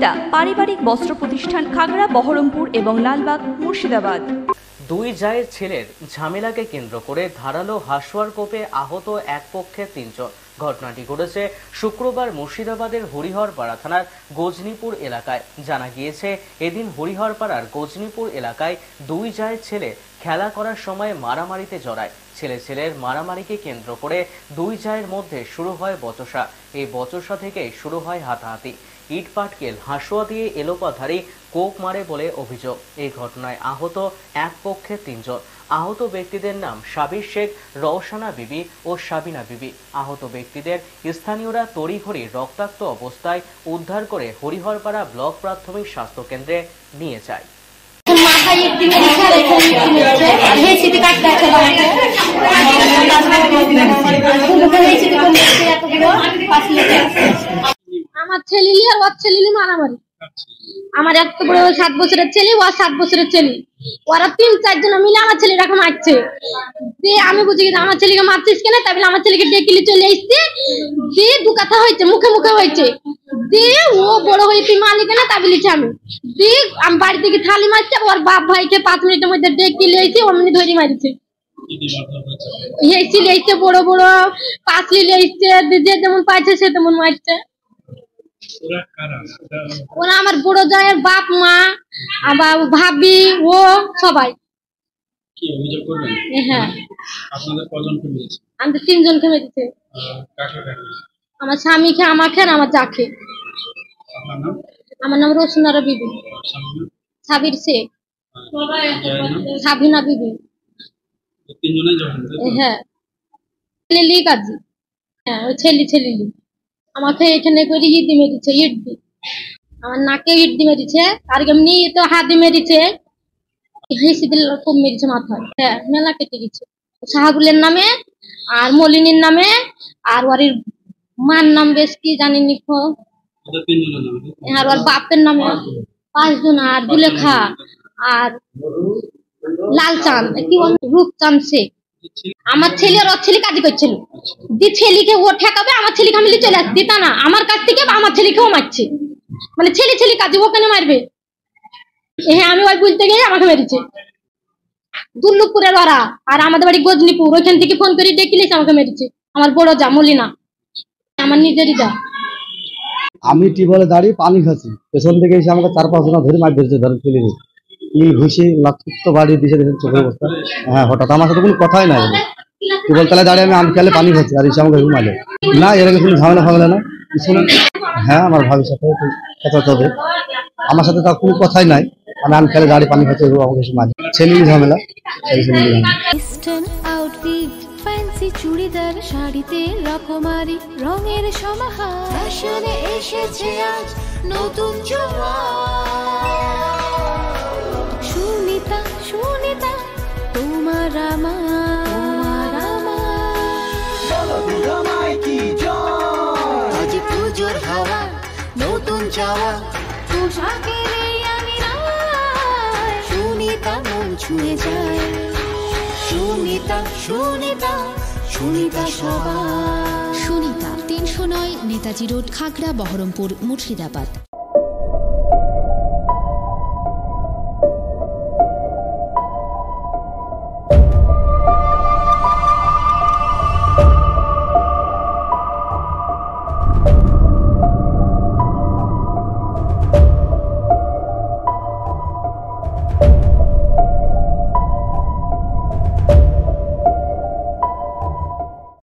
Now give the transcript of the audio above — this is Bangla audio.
বিক্রেতা পারিবারিক বস্ত্র প্রতিষ্ঠান খাগড়া, বহরমপুর এবং লালবাগ, মুর্শিদাবাদ। দুই জায়ের ছেলের ঝামেলাকে কেন্দ্র করে ধারালো হাসুয়ার কোপে আহত এক পক্ষের 3 জন। ঘটনাটি ঘটেছে শুক্রবার মুর্শিদাবাদের হরিহরপাড়া থানার গজনীপুর এলাকায়। জানা গিয়েছে, এদিন হরিহরপাড়ার গজনীপুর এলাকায় দুই জায়ের ছেলে খেলা করার সময় মারামারিতে জড়ায়। ছেলের মারামারিকে কেন্দ্র করে দুই জায়ের মধ্যে শুরু হয় বচসা। এই বচসা থেকেই শুরু হয় হাতাহাতি। ইট পাটকেল, হাসুয়া দিয়ে এলোপাথারি কোপ মারে বলে অভিযোগ। এই ঘটনায় আহত এক পক্ষের 3 জন। আহত ব্যক্তিদের নাম সাবির শেখ, রওশানা বিবি ও সাবিনা বিবি। আহত ব্যক্তিদের স্থানীয়রা তড়িঘড়ি রক্তাক্ত অবস্থায় উদ্ধার করে হরিহরপাড়া ব্লক প্রাথমিক স্বাস্থ্য কেন্দ্রে নিয়ে যায়। আমার ছেলে আর ওর ছেলে মারামারি। আমার এত বড় 7 বছরের ছেলে, ও 7 বছরের ছেলে, ওরা 3-4 জন মিলে আমার ছেলেটাকে মারছে। আমি বুঝি আমার ছেলেকে মারছিস কেন, তাই বলে আমার ছেলেকে ডেকে চলে এসছে। দিয়ে 2 কথা হয়েছে, মুখে মুখে হয়েছে। দিয়ে ও বড় হয়ে তুই মারলি কেন, তাই বলেছি আমি। দিয়ে আমি বাড়ি থেকে থালি মারছে, ওর বাপ ভাইকে 5 মিনিটের মধ্যে ডেকে লিয়েছে, অমনি ধরে মারিছে। এই বড় বড় পাঁচলি লিয়েছে, যে যেমন পাইছে সে তেমন মারছে। ওরা আমার বড় জায়ের বাপ মা, আবার ভাবি, ও সবাই। হ্যাঁ, আমাদের 3 জনকে মেরেছে। আমার স্বামীকে, আমাকে আর আমার জাকে। আমার নাম রওশানা বিবি, সাবির শেখ, সাবিনা বিবি। হ্যাঁ, ছেলে কাজী। হ্যাঁ, ওই ছেলে আমাকে এখানে করে ইট দিয়ে মেরেছে, ইট দিয়ে আমার নাকে ইট দিয়ে মেরেছে। আর এমনি তো হাত দিয়ে মেরেছে, হেসে দিল, খুব মেরেছে মাথায়। হ্যাঁ, মেলা কেটে গেছে। শাহাবুলের নামে আর মলিনীর নামে আর ওর মার নাম বেশ কি জানিনি, আর ওর বাপের নামে 5 জন। আর দুলেখা আর লালচাঁদ, কি রূপচাঁদ শেখ। আমার ছেলে আর ওর ছেলে কাজই করছিল। যে ছেলেকে ও ঠেকাবে, আমার ছেলেকে আমি চলে আসছি, তা না, আমার কাছ থেকে আমার ছেলেকেও মারছে। মানে ছেলে কাজে ও কেন মারবে? হ্যাঁ, আমি ওই বুঝতে গিয়ে আমাকে মেরেছে। দুর্লভপুরের ওরা, আর আমাদের বাড়ি গজনীপুর, ওইখান থেকে ফোন করে ডেকে আমাকে মেরেছে। আমার বড় যা মলিনা, আমার নিজেরই যা। আমি টিউবওয়েলে দাঁড়িয়ে পানি খাচ্ছি, পেছন থেকে এসে আমাকে 4-5 জন ধরে মার ধরেছে, ধরে ফেলে দিয়েছে। কি ঘুষি লাক্ষিত বাড়ি দিয়েছে, দেখেন চোখের অবস্থা। হ্যাঁ, হঠাৎ আমার সাথে কোনো কথাই নাই। টিউবওয়েল তলায় দাঁড়িয়ে আমি খেলে পানি খাচ্ছি, আর এসে আমাকে ঘুমালে না। এর আগে কোনো ঝামেলা ফামেলা না কিছু না। হ্যাঁ, আমার ভাবির সাথে কথা হবে, আমার সাথে তার কোনো কথাই নাই। আমি খেলে দাঁড়িয়ে পানি খাচ্ছি, আমাকে এসে মাঝে ছেলে ঝামেলা। ফ্যান্সি চুড়িদার শাড়িতে রকমারি রঙের সমাহার, ফ্যাশনে এসেছে আজ নতুন সুনিতা তোমার আমার আজ পুজোর হাওয়া, নতুন চাওয়া পোশাকের আমি সুনিতা মন ছুঁয়ে যায়। সুনিতা সবার। সুনিতা 309 নেতাজি রোড, খাগড়া, বহরমপুর, মুর্শিদাবাদ।